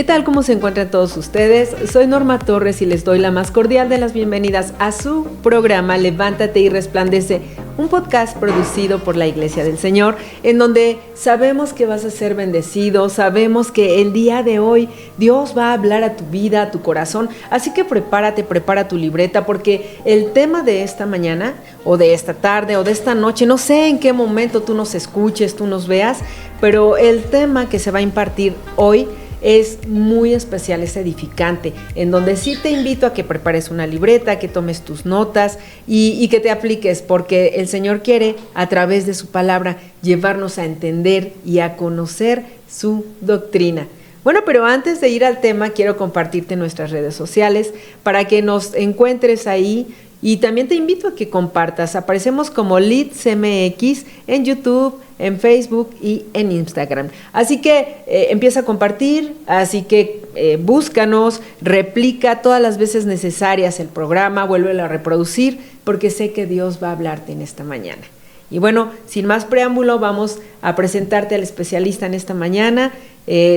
¿Qué tal? ¿Cómo se encuentran todos ustedes? Soy Norma Torres y les doy la más cordial de las bienvenidas a su programa Levántate y Resplandece, un podcast producido por la Iglesia del Señor, en donde sabemos que vas a ser bendecido, sabemos que el día de hoy Dios va a hablar a tu vida, a tu corazón, así que prepárate, prepara tu libreta, porque el tema de esta mañana, o de esta tarde, o de esta noche, no sé en qué momento tú nos escuches, tú nos veas, pero el tema que se va a impartir hoy es muy especial, es edificante, en donde sí te invito a que prepares una libreta, que tomes tus notas y que te apliques, porque el Señor quiere, a través de su palabra, llevarnos a entender y a conocer su doctrina. Bueno, pero antes de ir al tema, quiero compartirte nuestras redes sociales para que nos encuentres ahí. Y también te invito a que compartas. Aparecemos como LeadsMX en YouTube, en Facebook y en Instagram. Así que empieza a compartir, así que búscanos, replica todas las veces necesarias el programa, vuélvelo a reproducir, porque sé que Dios va a hablarte en esta mañana. Y bueno, sin más preámbulo, vamos a presentarte al especialista en esta mañana,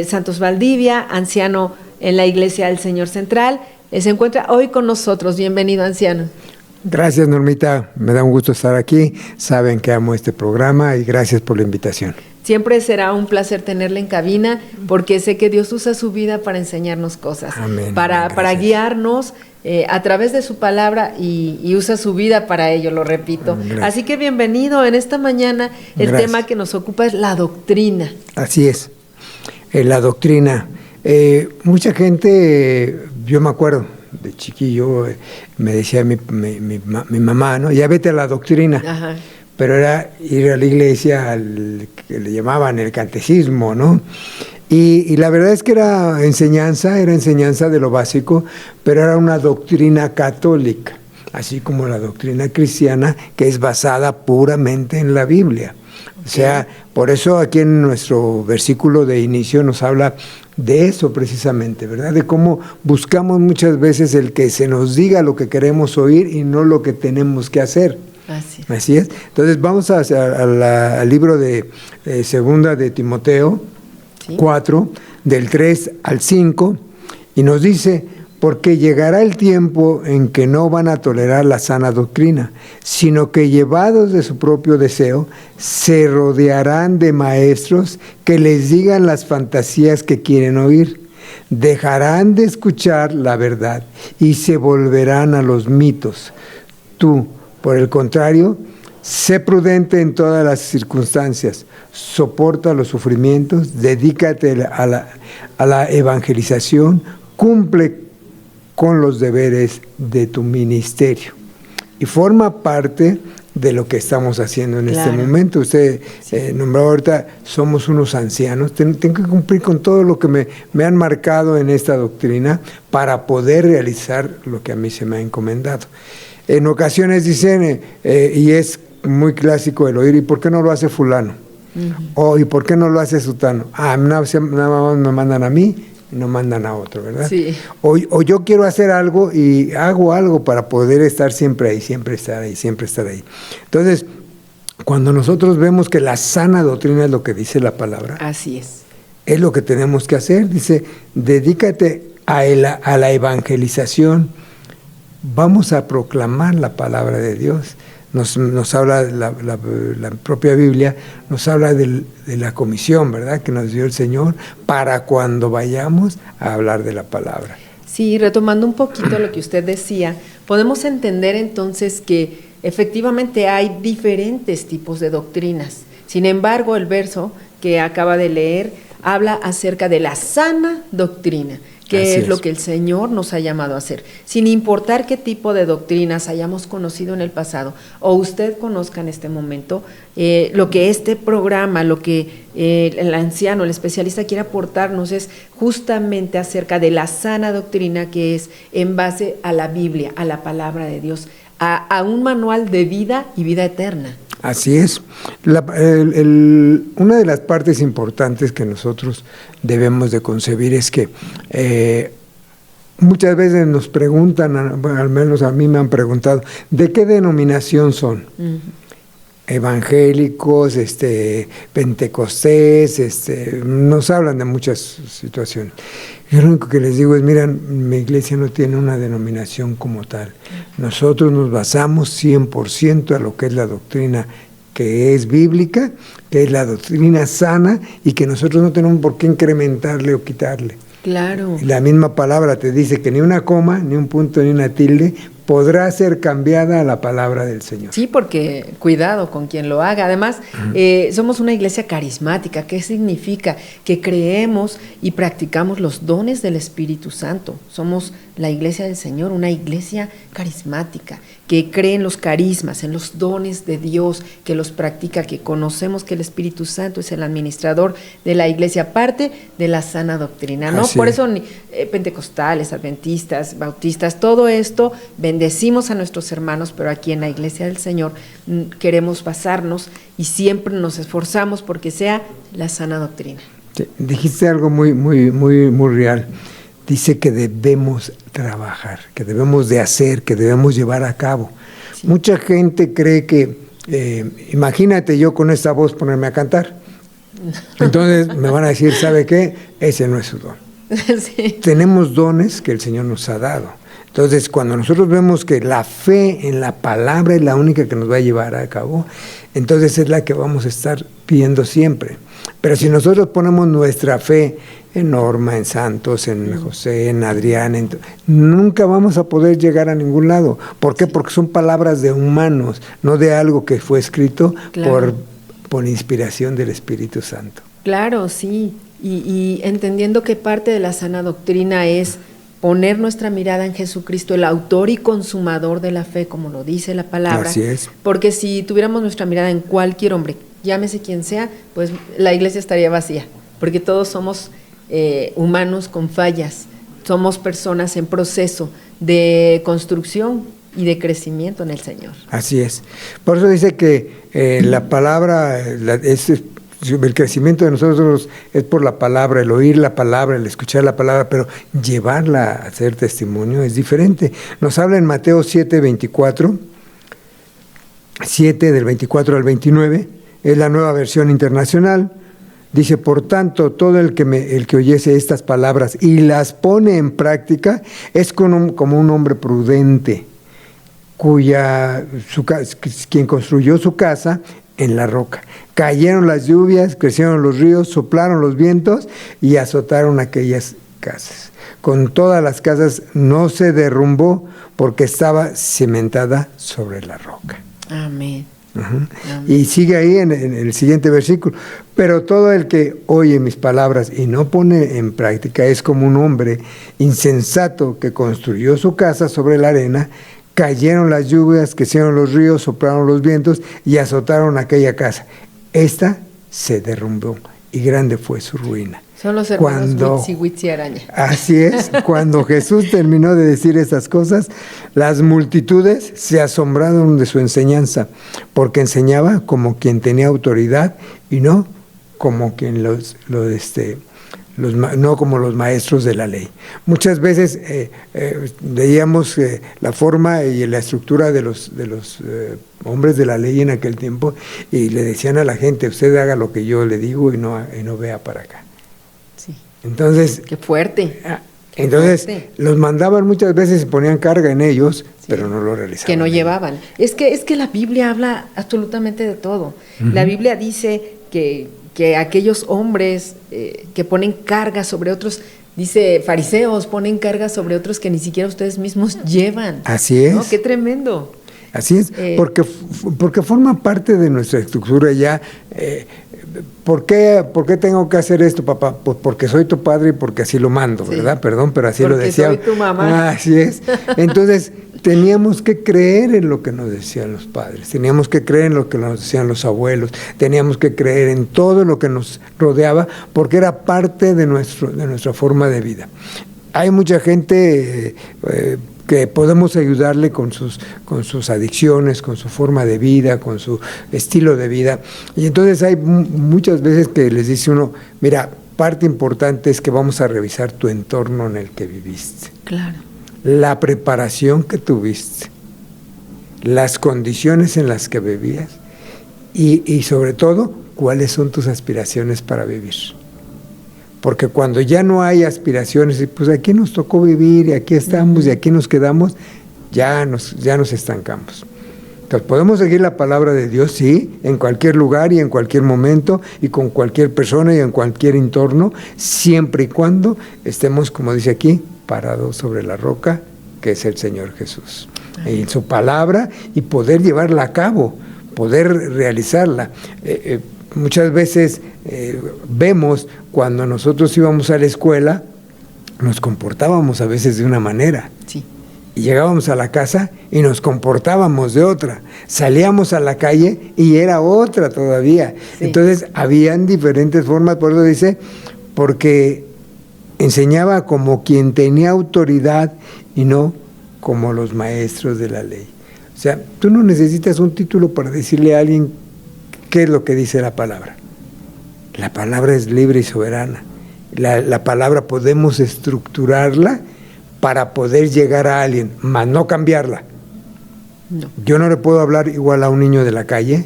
Santos Valdivia, anciano en la Iglesia del Señor Central. Se encuentra hoy con nosotros. Bienvenido, anciano. Gracias, Normita, me da un gusto estar aquí, saben que amo este programa y gracias por la invitación. Siempre será un placer tenerle en cabina porque sé que Dios usa su vida para enseñarnos cosas, amén, para guiarnos a través de su palabra y usa su vida para ello, lo repito. Gracias. Así que bienvenido en esta mañana, el tema que nos ocupa es la doctrina. Así es, la doctrina. Mucha gente, yo me acuerdo, de chiquillo me decía mi mamá, ¿no? Ya vete a la doctrina. Ajá. Pero era ir a la iglesia al que le llamaban el catecismo, ¿no? Y la verdad es que era enseñanza de lo básico, pero era una doctrina católica, así como la doctrina cristiana, que es basada puramente en la Biblia. O sea, por eso aquí en nuestro versículo de inicio nos habla de eso precisamente, ¿verdad? De cómo buscamos muchas veces el que se nos diga lo que queremos oír y no lo que tenemos que hacer. Así es. Entonces vamos al libro de Segunda de Timoteo, ¿sí? 4, del 3 al 5, y nos dice: porque llegará el tiempo en que no van a tolerar la sana doctrina, sino que llevados de su propio deseo, se rodearán de maestros que les digan las fantasías que quieren oír. Dejarán de escuchar la verdad y se volverán a los mitos. Tú, por el contrario, sé prudente en todas las circunstancias, soporta los sufrimientos, dedícate a la evangelización, cumple con los deberes de tu ministerio. Y forma parte de lo que estamos haciendo en este momento. Usted nombró ahorita, somos unos ancianos, tengo que cumplir con todo lo que me han marcado en esta doctrina para poder realizar lo que a mí se me ha encomendado. En ocasiones dicen, y es muy clásico el oír, ¿y por qué no lo hace fulano? ¿Y por qué no lo hace sutano? Nada más me mandan a mí, no mandan a otro, ¿verdad? Sí. O yo quiero hacer algo y hago algo para poder estar siempre ahí, siempre estar ahí, siempre estar ahí. Entonces, cuando nosotros vemos que la sana doctrina es lo que dice la palabra, así es lo que tenemos que hacer. Dice, dedícate a la evangelización. Vamos a proclamar la palabra de Dios. Nos habla la propia Biblia, nos habla de la comisión, ¿verdad?, que nos dio el Señor para cuando vayamos a hablar de la palabra. Sí, retomando un poquito lo que usted decía, podemos entender entonces que efectivamente hay diferentes tipos de doctrinas. Sin embargo, el verso que acaba de leer habla acerca de la sana doctrina, que es lo que el Señor nos ha llamado a hacer, sin importar qué tipo de doctrinas hayamos conocido en el pasado o usted conozca en este momento. Lo que este programa, lo que el anciano, el especialista quiere aportarnos es justamente acerca de la sana doctrina, que es en base a la Biblia, a la palabra de Dios, a un manual de vida y vida eterna. Así es. Una de las partes importantes que nosotros debemos de concebir es que muchas veces nos preguntan, bueno, al menos a mí me han preguntado, ¿de qué denominación son? evangélicos, pentecostés, nos hablan de muchas situaciones. Yo lo único que les digo es, miren, mi iglesia no tiene una denominación como tal. Nosotros nos basamos 100% a lo que es la doctrina que es bíblica, que es la doctrina sana y que nosotros no tenemos por qué incrementarle o quitarle. Claro. La misma palabra te dice que ni una coma, ni un punto, ni una tilde podrá ser cambiada a la palabra del Señor. Sí, porque cuidado con quien lo haga. Además, somos una iglesia carismática. ¿Qué significa? Que creemos y practicamos los dones del Espíritu Santo. Somos la iglesia del Señor, una iglesia carismática, que cree en los carismas, en los dones de Dios, que los practica, que conocemos que el Espíritu Santo es el administrador de la iglesia, parte de la sana doctrina, ¿no? Por eso pentecostales, adventistas, bautistas, todo esto, bendecimos a nuestros hermanos, pero aquí en la iglesia del Señor queremos basarnos y siempre nos esforzamos porque sea la sana doctrina. Sí, dijiste algo muy real. Dice que debemos trabajar, que debemos de hacer, que debemos llevar a cabo. Sí. Mucha gente cree que, imagínate yo con esta voz ponerme a cantar. Entonces me van a decir, ¿sabe qué? Ese no es su don. Sí. Tenemos dones que el Señor nos ha dado. Entonces, cuando nosotros vemos que la fe en la palabra es la única que nos va a llevar a cabo, entonces es la que vamos a estar pidiendo siempre. Pero si nosotros ponemos nuestra fe en Norma, en Santos, en José, en Adrián, nunca vamos a poder llegar a ningún lado. ¿Por qué? Porque son palabras de humanos, no de algo que fue escrito por inspiración del Espíritu Santo. Claro, sí. Y entendiendo que parte de la sana doctrina es poner nuestra mirada en Jesucristo, el autor y consumador de la fe, como lo dice la palabra. Así es. Porque si tuviéramos nuestra mirada en cualquier hombre, llámese quien sea, pues la iglesia estaría vacía, porque todos somos humanos con fallas, somos personas en proceso de construcción y de crecimiento en el Señor. Así es. Por eso dice que la palabra, el crecimiento de nosotros es por la palabra, el oír la palabra, el escuchar la palabra, pero llevarla a hacer testimonio es diferente. Nos habla en Mateo 7:24, 7 del 24 al 29, es la Nueva Versión Internacional. Dice, por tanto, todo el que oyese estas palabras y las pone en práctica es como un hombre prudente, quien construyó su casa en la roca. Cayeron las lluvias, crecieron los ríos, soplaron los vientos y azotaron aquellas casas. Con todas las casas no se derrumbó porque estaba cimentada sobre la roca. Amén. Amén. Y sigue ahí en el siguiente versículo. Pero todo el que oye mis palabras y no pone en práctica es como un hombre insensato que construyó su casa sobre la arena. Cayeron las lluvias, crecieron los ríos, soplaron los vientos y azotaron aquella casa. Esta se derrumbó y grande fue su ruina. Son los hermanos Witsi Araña. Así es, cuando Jesús terminó de decir estas cosas, las multitudes se asombraron de su enseñanza, porque enseñaba como quien tenía autoridad y no como quien no como los maestros de la ley. Muchas veces veíamos la forma y la estructura de los hombres de la ley en aquel tiempo y le decían a la gente, usted haga lo que yo le digo y no vea para acá. Sí. Entonces, qué fuerte. Entonces los mandaban muchas veces y ponían carga en ellos, sí, pero no lo realizaban. Que no llevaban. Es que la Biblia habla absolutamente de todo. La Biblia dice que aquellos hombres que ponen carga sobre otros, dice fariseos, ponen carga sobre otros que ni siquiera ustedes mismos llevan. Así es. ¿No? ¡Qué tremendo! Así es, porque forma parte de nuestra estructura ya. ¿Por qué tengo que hacer esto, papá? Pues porque soy tu padre y porque así lo mando, sí, ¿verdad? Perdón, pero así lo decía. Porque soy tu mamá. Así es. Entonces, teníamos que creer en lo que nos decían los padres, teníamos que creer en lo que nos decían los abuelos, teníamos que creer en todo lo que nos rodeaba, porque era parte de nuestra forma de vida. Hay mucha gente que podemos ayudarle con sus adicciones, con su forma de vida, con su estilo de vida. Y entonces hay muchas veces que les dice uno, mira, parte importante es que vamos a revisar tu entorno en el que viviste. Claro. La preparación que tuviste, las condiciones en las que vivías y sobre todo, ¿cuáles son tus aspiraciones para vivir? Porque cuando ya no hay aspiraciones, y pues aquí nos tocó vivir, y aquí estamos, y aquí nos quedamos, ya nos estancamos. Entonces, podemos seguir la palabra de Dios, sí, en cualquier lugar y en cualquier momento, y con cualquier persona y en cualquier entorno, siempre y cuando estemos, como dice aquí, parados sobre la roca, que es el Señor Jesús. Y en su palabra, y poder llevarla a cabo, poder realizarla. Muchas veces vemos cuando nosotros íbamos a la escuela, nos comportábamos a veces de una manera. Sí. Y llegábamos a la casa y nos comportábamos de otra. Salíamos a la calle y era otra todavía. Sí. Entonces, habían diferentes formas, por eso dice, porque enseñaba como quien tenía autoridad y no como los maestros de la ley. O sea, tú no necesitas un título para decirle a alguien qué es lo que dice la palabra. La palabra es libre y soberana. La palabra podemos estructurarla para poder llegar a alguien, mas no cambiarla. No. Yo no le puedo hablar igual a un niño de la calle,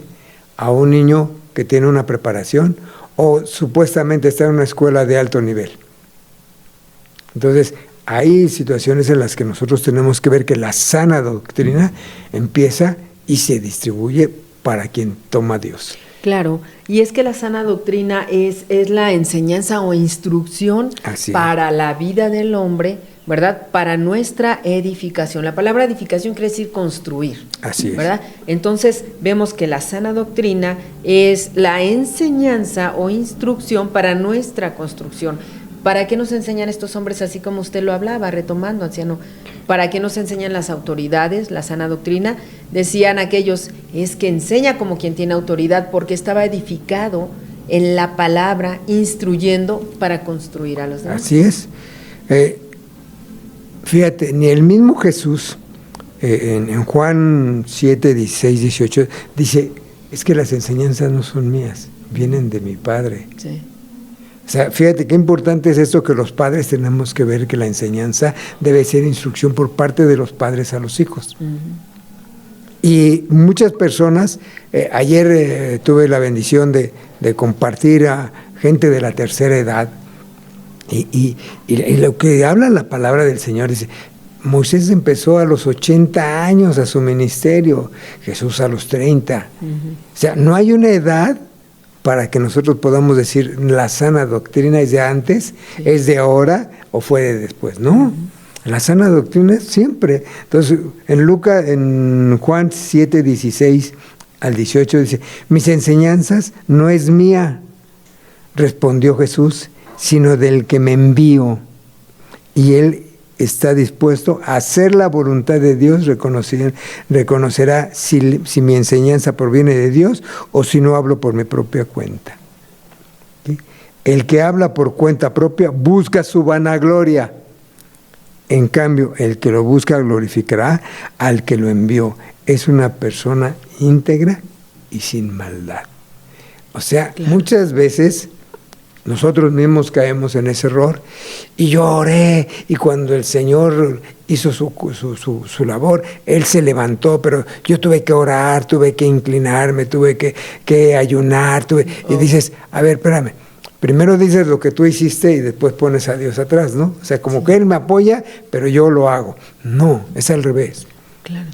a un niño que tiene una preparación o supuestamente está en una escuela de alto nivel. Entonces, hay situaciones en las que nosotros tenemos que ver que la sana doctrina empieza y se distribuye para quien toma a Dios. Claro, y es que la sana doctrina es la enseñanza o instrucción para la vida del hombre, ¿verdad? Para nuestra edificación. La palabra edificación quiere decir construir. Así es. ¿Verdad? Entonces vemos que la sana doctrina es la enseñanza o instrucción para nuestra construcción. ¿Para qué nos enseñan estos hombres, así como usted lo hablaba, retomando, anciano? ¿Para qué nos enseñan las autoridades, la sana doctrina? Decían aquellos, es que enseña como quien tiene autoridad, porque estaba edificado en la palabra, instruyendo para construir a los demás. Así es. Fíjate, ni el mismo Jesús, en Juan 7, 16, 18, dice, es que las enseñanzas no son mías, vienen de mi Padre. Sí. O sea, fíjate qué importante es esto, que los padres tenemos que ver que la enseñanza debe ser instrucción por parte de los padres a los hijos. Y muchas personas, ayer tuve la bendición de compartir a gente de la tercera edad, y lo que habla la palabra del Señor dice, Moisés empezó a los 80 años a su ministerio, Jesús a los 30. O sea, no hay una edad para que nosotros podamos decir la sana doctrina es de antes, es de ahora o fue de después. No, la sana doctrina es siempre. Entonces, en Juan 7, 16 al 18 dice, mis enseñanzas no es mía, respondió Jesús, sino del que me envió. Y él está dispuesto a hacer la voluntad de Dios, reconocerá si mi enseñanza proviene de Dios o si no hablo por mi propia cuenta. ¿Sí? El que habla por cuenta propia busca su vanagloria. En cambio, el que lo busca glorificará al que lo envió. Es una persona íntegra y sin maldad. O sea, claro, muchas veces nosotros mismos caemos en ese error. Y yo oré, y cuando el Señor hizo su labor, Él se levantó, pero yo tuve que orar, tuve que inclinarme, tuve que ayunar, y dices, a ver, espérame, primero dices lo que tú hiciste y después pones a Dios atrás, ¿no? O sea, como que Él me apoya, pero yo lo hago. No, es al revés. Claro.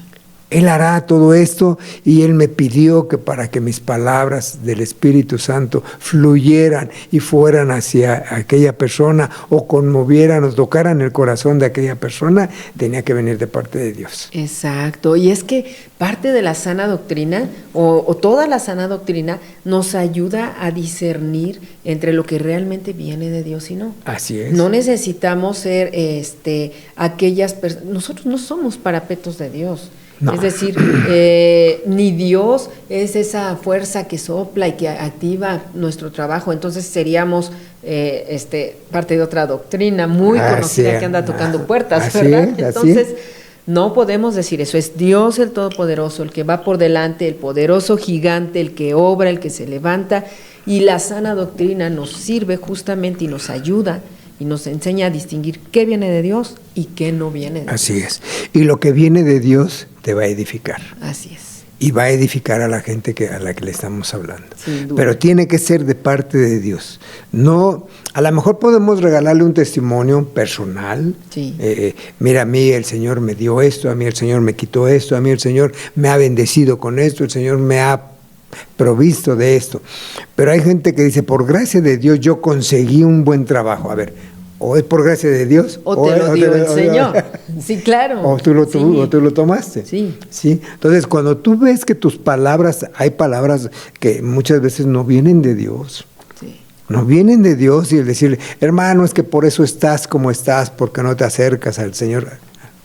Él hará todo esto y Él me pidió que para que mis palabras del Espíritu Santo fluyeran y fueran hacia aquella persona o conmovieran o tocaran el corazón de aquella persona, tenía que venir de parte de Dios. Exacto, y es que parte de la sana doctrina o toda la sana doctrina nos ayuda a discernir entre lo que realmente viene de Dios y no. Así es. No necesitamos ser aquellas personas, nosotros no somos parapetos de Dios. No. Es decir, ni Dios es esa fuerza que sopla y que activa nuestro trabajo, entonces seríamos parte de otra doctrina muy conocida que anda tocando puertas, ¿verdad? Entonces, no podemos decir eso, es Dios el Todopoderoso, el que va por delante, el poderoso gigante, el que obra, el que se levanta, y la sana doctrina nos sirve justamente y nos ayuda y nos enseña a distinguir qué viene de Dios y qué no viene de Dios. Así es. Y lo que viene de Dios te va a edificar. Así es. y va a edificar a la gente a la que le estamos hablando. Pero tiene que ser de parte de Dios. No, a lo mejor podemos regalarle un testimonio personal. Sí. Mira, a mí el Señor me dio esto, a mí el Señor me quitó esto, a mí el Señor me ha bendecido con esto, el Señor me ha provisto de esto. Pero hay gente que dice, por gracia de Dios yo conseguí un buen trabajo. A ver, o es por gracia de Dios o te lo dio el Señor. Sí, claro. O tú lo tomaste. Sí. Sí. Entonces, cuando tú ves que tus palabras, hay palabras que muchas veces no vienen de Dios. Sí. No vienen de Dios, y el decirle, hermano, es que por eso estás como estás, porque no te acercas al Señor.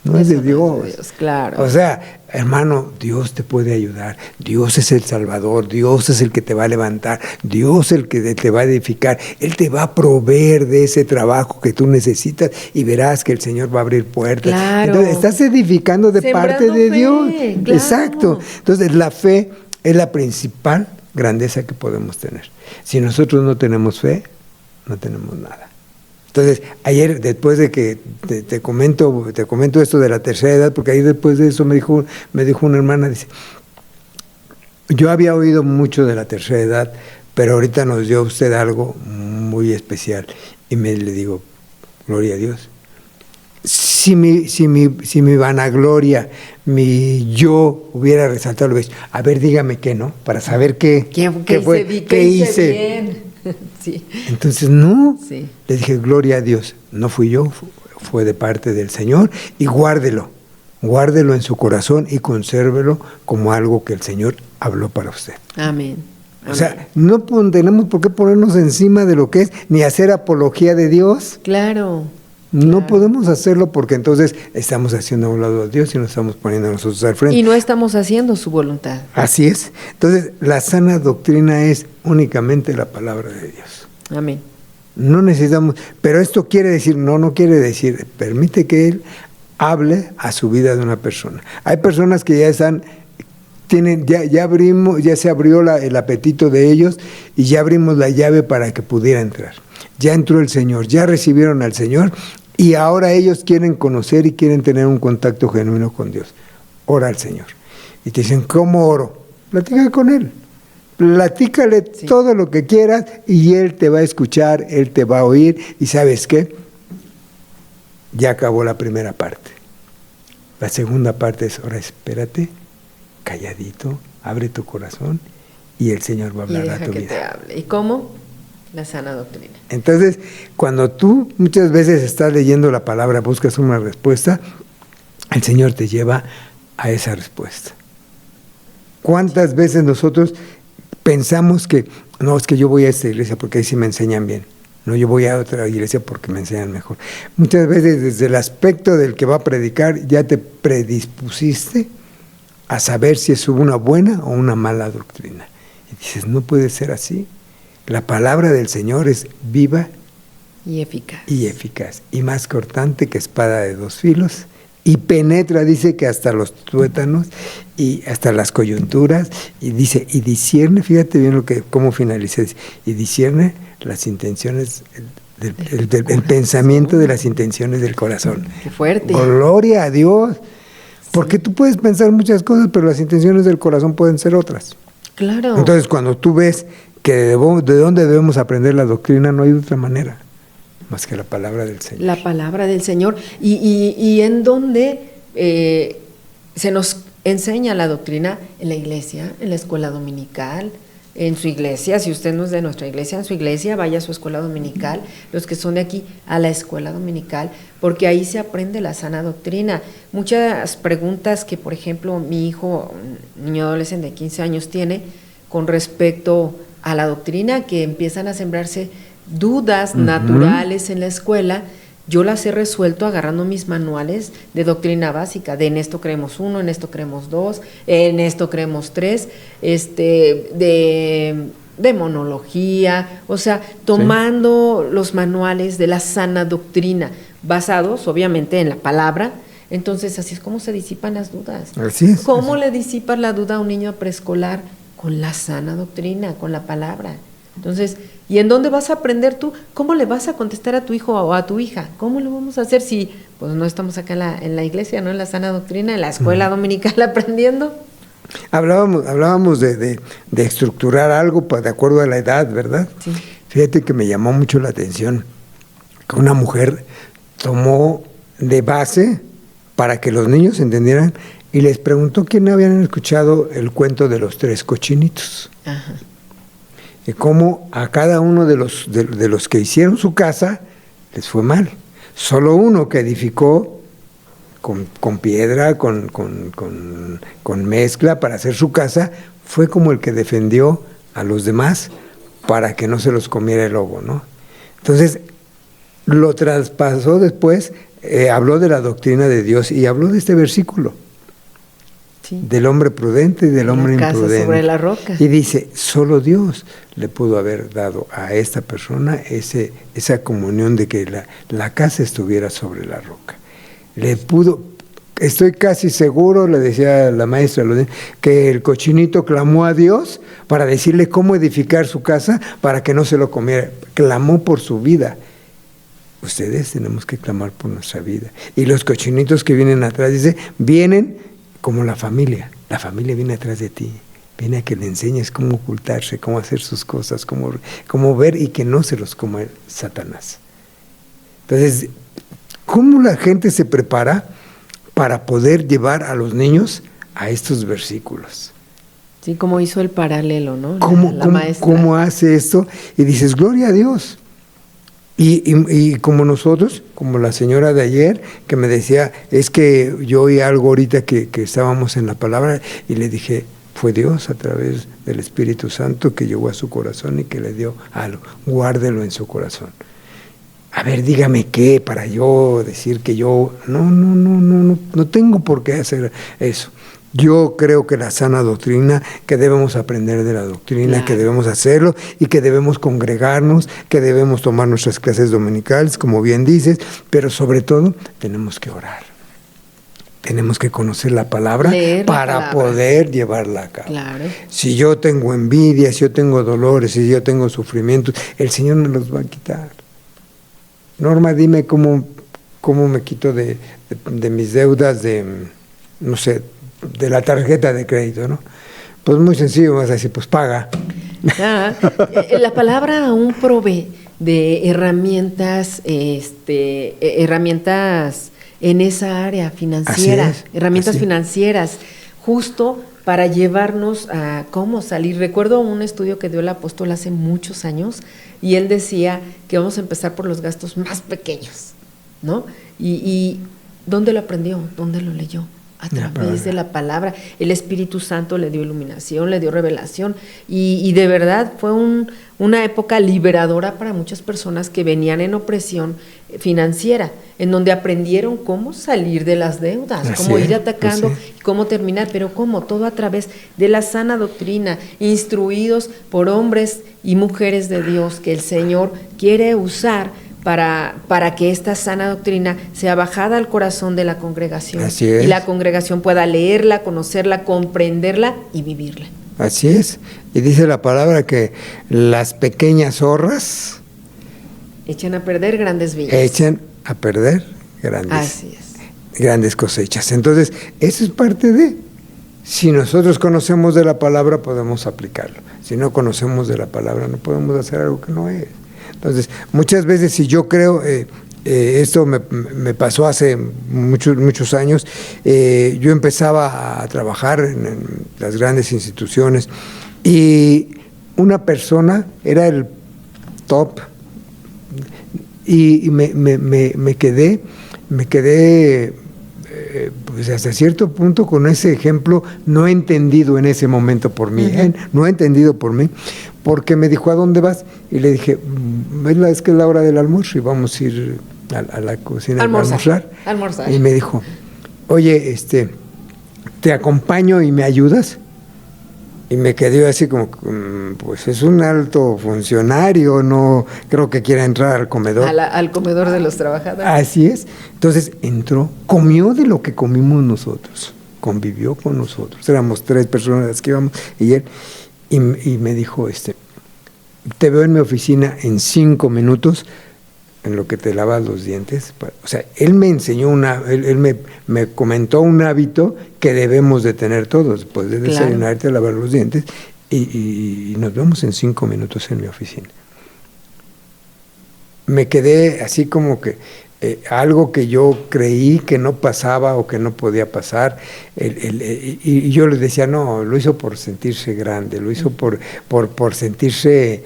No es de Dios. No es de Dios, claro. O sea, hermano, Dios te puede ayudar. Dios es el Salvador. Dios es el que te va a levantar. Dios es el que te va a edificar. Él te va a proveer de ese trabajo que tú necesitas y verás que el Señor va a abrir puertas. Claro. Entonces, estás edificando de Sembrando parte de fe, Dios. claro. Exacto. Entonces, la fe es la principal grandeza que podemos tener. Si nosotros no tenemos fe, no tenemos nada. Entonces, ayer, después de que te comento esto de la tercera edad, porque ahí después de eso me dijo una hermana, dice, yo había oído mucho de la tercera edad, pero ahorita nos dio usted algo muy especial. Y le digo, gloria a Dios. Si mi vanagloria, mi yo hubiera resaltado, a ver, dígame qué, ¿no? Para saber qué hice. Bien. Sí. Entonces, no, sí. Le dije, gloria a Dios, no fui yo, fue de parte del Señor, y guárdelo en su corazón y consérvelo como algo que el Señor habló para usted. Amén. O sea, no tenemos por qué ponernos encima de lo que es, ni hacer apología de Dios. Claro. No podemos hacerlo, porque entonces estamos haciendo a un lado a Dios y nos estamos poniendo a nosotros al frente. Y no estamos haciendo su voluntad. Así es. Entonces, la sana doctrina es únicamente la palabra de Dios. Amén. No necesitamos, pero esto quiere decir, no quiere decir, permite que Él hable a su vida de una persona. Hay personas que ya se abrió el apetito de ellos y ya abrimos la llave para que pudiera entrar. Ya entró el Señor, ya recibieron al Señor, y ahora ellos quieren conocer y quieren tener un contacto genuino con Dios. Ora al Señor. Y te dicen, ¿cómo oro? Platica con Él. Platícale todo lo que quieras y Él te va a escuchar, Él te va a oír. ¿Y sabes qué? Ya acabó la primera parte. La segunda parte es, ahora espérate, calladito, abre tu corazón y el Señor va a hablar a tu vida. Te hable. ¿Y cómo? La sana doctrina. Entonces, cuando tú muchas veces estás leyendo la palabra, buscas una respuesta, el Señor te lleva a esa respuesta. ¿Cuántas veces nosotros pensamos que, no, es que yo voy a esta iglesia porque ahí sí me enseñan bien? No, yo voy a otra iglesia porque me enseñan mejor. Muchas veces desde el aspecto del que va a predicar ya te predispusiste a saber si es una buena o una mala doctrina. Y dices, no puede ser así. La palabra del Señor es viva y eficaz. Y más cortante que espada de dos filos. Y penetra, dice, que hasta los tuétanos y hasta las coyunturas. Y dice, y discierne, fíjate bien cómo finaliza, y discierne las intenciones, el pensamiento de las intenciones del corazón. ¡Qué fuerte! Gloria a Dios. Porque tú puedes pensar muchas cosas, pero las intenciones del corazón pueden ser otras. Claro. Entonces, cuando tú ves que de dónde debemos aprender la doctrina, no hay otra manera más que la palabra del Señor. La palabra del Señor. Y en dónde se nos enseña la doctrina, en la iglesia, en la escuela dominical, en su iglesia. Si usted no es de nuestra iglesia, en su iglesia vaya a su escuela dominical. Los que son de aquí, a la escuela dominical, porque ahí se aprende la sana doctrina. Muchas preguntas que, por ejemplo, mi hijo, un niño adolescente de 15 años, tiene con respecto a la doctrina, que empiezan a sembrarse dudas naturales en la escuela. Yo las he resuelto agarrando mis manuales de doctrina básica, de en esto creemos 1, en esto creemos 2, en esto creemos 3, de monología, o sea, tomando los manuales de la sana doctrina, basados obviamente en la palabra. Entonces, así es como se disipan las dudas. Así es. ¿Cómo le disipas la duda a un niño preescolar? Con la sana doctrina, con la palabra. Entonces, ¿y en dónde vas a aprender tú? ¿Cómo le vas a contestar a tu hijo o a tu hija? ¿Cómo lo vamos a hacer si pues no estamos acá en la iglesia, no en la sana doctrina, en la escuela dominical aprendiendo? Hablábamos de estructurar algo de acuerdo a la edad, ¿verdad? Sí. Fíjate que me llamó mucho la atención que una mujer tomó de base para que los niños entendieran y les preguntó quién habían escuchado el cuento de los 3 cochinitos. Ajá. Y cómo a cada uno de los que hicieron su casa les fue mal. Solo uno que edificó con piedra, con mezcla para hacer su casa, fue como el que defendió a los demás para que no se los comiera el lobo, ¿no? Entonces, lo traspasó después, habló de la doctrina de Dios y habló de este versículo, sí, del hombre prudente y del hombre imprudente. Sobre la roca. Y dice, solo Dios le pudo haber dado a esta persona esa comunión de que la casa estuviera sobre la roca. Le pudo, estoy casi seguro, le decía la maestra, que el cochinito clamó a Dios para decirle cómo edificar su casa para que no se lo comiera. Clamó por su vida. Ustedes tenemos que clamar por nuestra vida. Y los cochinitos que vienen atrás, dice, vienen como la familia. La familia viene atrás de ti. Viene a que le enseñes cómo ocultarse, cómo hacer sus cosas, cómo ver y que no se los coma Satanás. Entonces, ¿cómo la gente se prepara para poder llevar a los niños a estos versículos? Sí, como hizo el paralelo, ¿no? ¿Cómo hace esto? Y dices, gloria a Dios. Y como nosotros, como la señora de ayer, que me decía, es que yo oí algo ahorita que estábamos en la palabra, y le dije, fue Dios a través del Espíritu Santo que llegó a su corazón y que le dio algo. Guárdelo en su corazón. A ver, dígame qué, para yo decir que yo... No tengo por qué hacer eso. Yo creo que la sana doctrina, que debemos aprender de la doctrina, claro, que debemos hacerlo y que debemos congregarnos, que debemos tomar nuestras clases dominicales, como bien dices, pero sobre todo tenemos que orar. Tenemos que conocer la palabra para poder llevarla a cabo. Claro. Si yo tengo envidia, si yo tengo dolores, si yo tengo sufrimientos, el Señor me los va a quitar. Norma, dime cómo me quito de mis deudas, no sé, de la tarjeta de crédito, ¿no? Pues muy sencillo, vas a decir, pues paga. La palabra aún provee de herramientas, herramientas en esa área financiera, herramientas financieras, justo para llevarnos a cómo salir. Recuerdo un estudio que dio el apóstol hace muchos años y él decía que vamos a empezar por los gastos más pequeños, ¿no? Y ¿dónde lo aprendió? ¿Dónde lo leyó? A través de la palabra. El Espíritu Santo le dio iluminación, le dio revelación y de verdad fue una época liberadora para muchas personas que venían en opresión financiera, en donde aprendieron cómo salir de las deudas, cómo ir atacando, cómo terminar, pero cómo, todo a través de la sana doctrina, instruidos por hombres y mujeres de Dios que el Señor quiere usar para que esta sana doctrina sea bajada al corazón de la congregación y la congregación pueda leerla, conocerla, comprenderla y vivirla. Así es. Y dice la palabra que las pequeñas zorras echan a perder grandes viñas. Echan a perder grandes cosechas. Entonces, eso es parte de... Si nosotros conocemos de la palabra, podemos aplicarlo. Si no conocemos de la palabra, no podemos hacer algo que no es. Entonces, muchas veces, si yo creo, esto me pasó hace muchos años, yo empezaba a trabajar en las grandes instituciones y una persona era el top y me quedé pues hasta cierto punto con ese ejemplo no entendido en ese momento por mí, no entendido por mí, porque me dijo, ¿a dónde vas? Y le dije, es que es la hora del almuerzo y vamos a ir a la cocina a almorzar. Y me dijo, oye, ¿te acompaño y me ayudas? Y me quedé así como, pues es un alto funcionario, no creo que quiera entrar al comedor. Al comedor de los trabajadores. Así es. Entonces entró, comió de lo que comimos nosotros, convivió con nosotros. Éramos 3 personas las que íbamos y él, y me dijo, te veo en mi oficina en 5 minutos, en lo que te lavas los dientes. O sea, él me enseñó él me comentó un hábito que debemos de tener todos, después de desayunarte, lavar los dientes, y nos vemos en 5 minutos en mi oficina. Me quedé así como que algo que yo creí que no pasaba o que no podía pasar, y yo les decía, no, lo hizo por sentirse grande, lo hizo por sentirse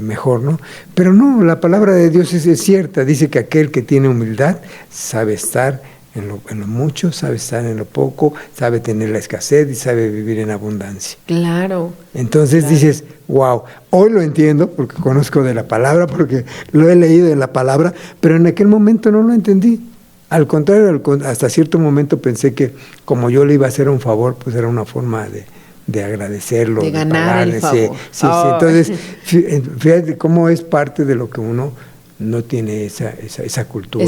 mejor, ¿no? Pero no, la palabra de Dios es cierta, dice que aquel que tiene humildad sabe estar en lo mucho, sabe estar en lo poco, sabe tener la escasez y sabe vivir en abundancia. Claro. Entonces dices, wow, hoy lo entiendo porque conozco de la palabra, porque lo he leído en la palabra, pero en aquel momento no lo entendí. Al contrario, hasta cierto momento pensé que como yo le iba a hacer un favor, pues era una forma de agradecerlo, de ganar el favor. Sí. Entonces, fíjate cómo es parte de lo que uno no tiene esa cultura,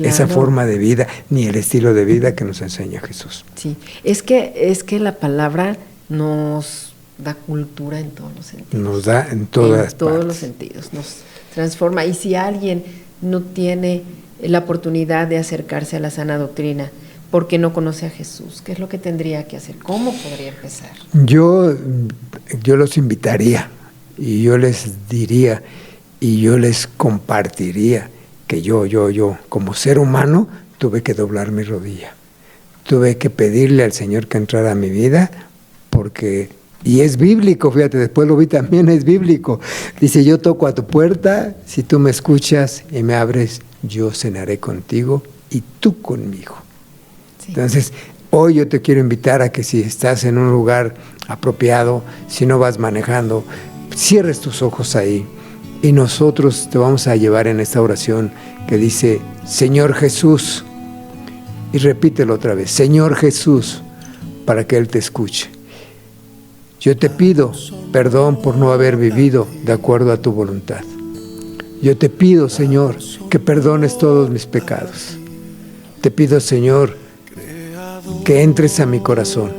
esa forma de vida, ni el estilo de vida que nos enseña Jesús. Sí, es que la palabra nos da cultura en todos los sentidos. Nos da en todos los sentidos, nos transforma. Y si alguien no tiene la oportunidad de acercarse a la sana doctrina porque no conoce a Jesús, ¿qué es lo que tendría que hacer? ¿Cómo podría empezar? Yo los invitaría y yo les diría y yo les compartiría que yo, como ser humano, tuve que doblar mi rodilla. Tuve que pedirle al Señor que entrara a mi vida, y es bíblico, fíjate, después lo vi también, es bíblico. Dice, yo toco a tu puerta, si tú me escuchas y me abres, yo cenaré contigo y tú conmigo. Sí. Entonces, hoy yo te quiero invitar a que si estás en un lugar apropiado, si no vas manejando, cierres tus ojos ahí. Y nosotros te vamos a llevar en esta oración que dice, Señor Jesús, y repítelo otra vez, Señor Jesús, para que Él te escuche. Yo te pido perdón por no haber vivido de acuerdo a tu voluntad. Yo te pido, Señor, que perdones todos mis pecados. Te pido, Señor, que entres a mi corazón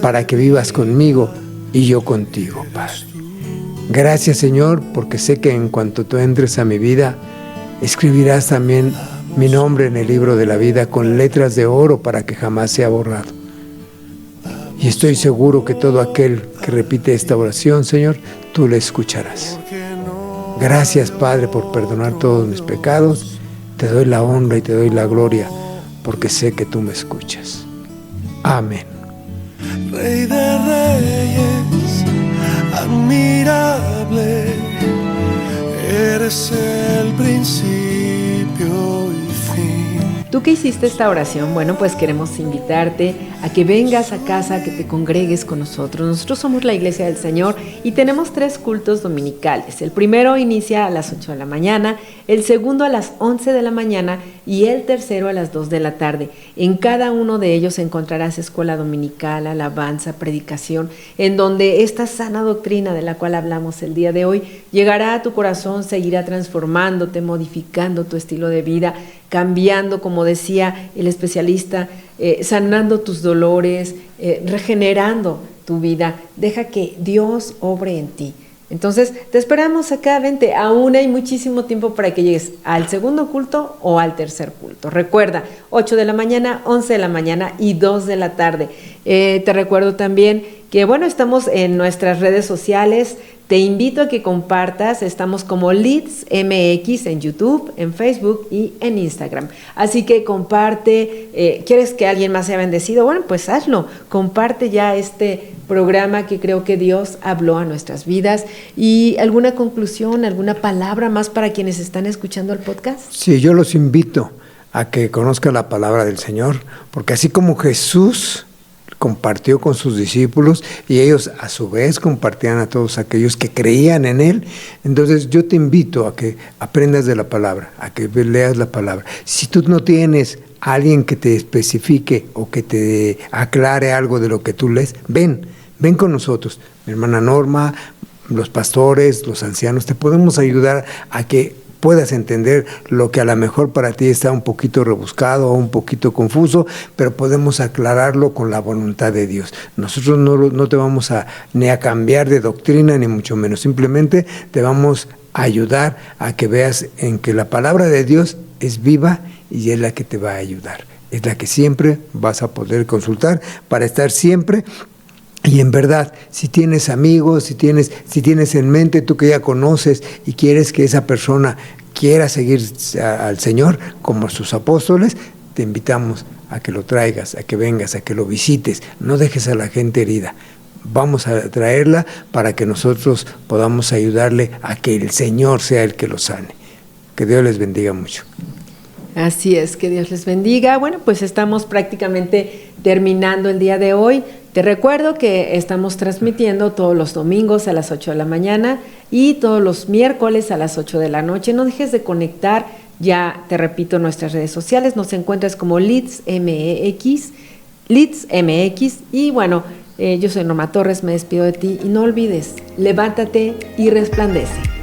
para que vivas conmigo y yo contigo, Padre. Gracias, Señor, porque sé que en cuanto tú entres a mi vida, escribirás también mi nombre en el libro de la vida con letras de oro para que jamás sea borrado. Y estoy seguro que todo aquel que repite esta oración, Señor, tú le escucharás. Gracias, Padre, por perdonar todos mis pecados. Te doy la honra y te doy la gloria, porque sé que tú me escuchas. Amén. Rey de reyes, admirable, eres el principio y fin. ¿Tú que hiciste esta oración? Bueno, pues queremos invitarte a que vengas a casa, que te congregues con nosotros. Nosotros somos la Iglesia del Señor y tenemos 3 cultos dominicales. El primero inicia a las 8 de la mañana, el segundo a las 11 de la mañana y el tercero a las 2 de la tarde. En cada uno de ellos encontrarás escuela dominical, alabanza, predicación, en donde esta sana doctrina de la cual hablamos el día de hoy llegará a tu corazón, seguirá transformándote, modificando tu estilo de vida, cambiando, como decía el especialista, sanando tus dolores, regenerando tu vida. Deja que Dios obre en ti. Entonces, te esperamos acá, vente. Aún hay muchísimo tiempo para que llegues al segundo culto o al tercer culto. Recuerda, 8 de la mañana, 11 de la mañana y 2 de la tarde. Te recuerdo también que, bueno, estamos en nuestras redes sociales. Te invito a que compartas, estamos como Leeds MX en YouTube, en Facebook y en Instagram. Así que comparte, ¿quieres que alguien más sea bendecido? Bueno, pues hazlo, comparte ya este programa que creo que Dios habló a nuestras vidas. ¿Y alguna conclusión, alguna palabra más para quienes están escuchando el podcast? Sí, yo los invito a que conozcan la palabra del Señor, porque así como Jesús compartió con sus discípulos y ellos a su vez compartían a todos aquellos que creían en Él. Entonces yo te invito a que aprendas de la palabra, a que leas la palabra. Si tú no tienes a alguien que te especifique o que te aclare algo de lo que tú lees, ven con nosotros. Mi hermana Norma, los pastores, los ancianos, te podemos ayudar a que puedas entender lo que a lo mejor para ti está un poquito rebuscado o un poquito confuso, pero podemos aclararlo con la voluntad de Dios. Nosotros no te vamos ni a cambiar de doctrina, ni mucho menos, simplemente te vamos ayudar a que veas en que la palabra de Dios es viva y es la que te va a ayudar. Es la que siempre vas a poder consultar para estar siempre. Y en verdad, si tienes amigos, si tienes en mente tú que ya conoces y quieres que esa persona quiera seguir al Señor como sus apóstoles, te invitamos a que lo traigas, a que vengas, a que lo visites. No dejes a la gente herida. Vamos a traerla para que nosotros podamos ayudarle a que el Señor sea el que lo sane. Que Dios les bendiga mucho. Así es, que Dios les bendiga. Bueno, pues estamos prácticamente terminando el día de hoy. Te recuerdo que estamos transmitiendo todos los domingos a las 8 de la mañana y todos los miércoles a las 8 de la noche. No dejes de conectar, ya te repito, nuestras redes sociales. Nos encuentras como Lids MX, y bueno, yo soy Norma Torres, me despido de ti y no olvides, levántate y resplandece.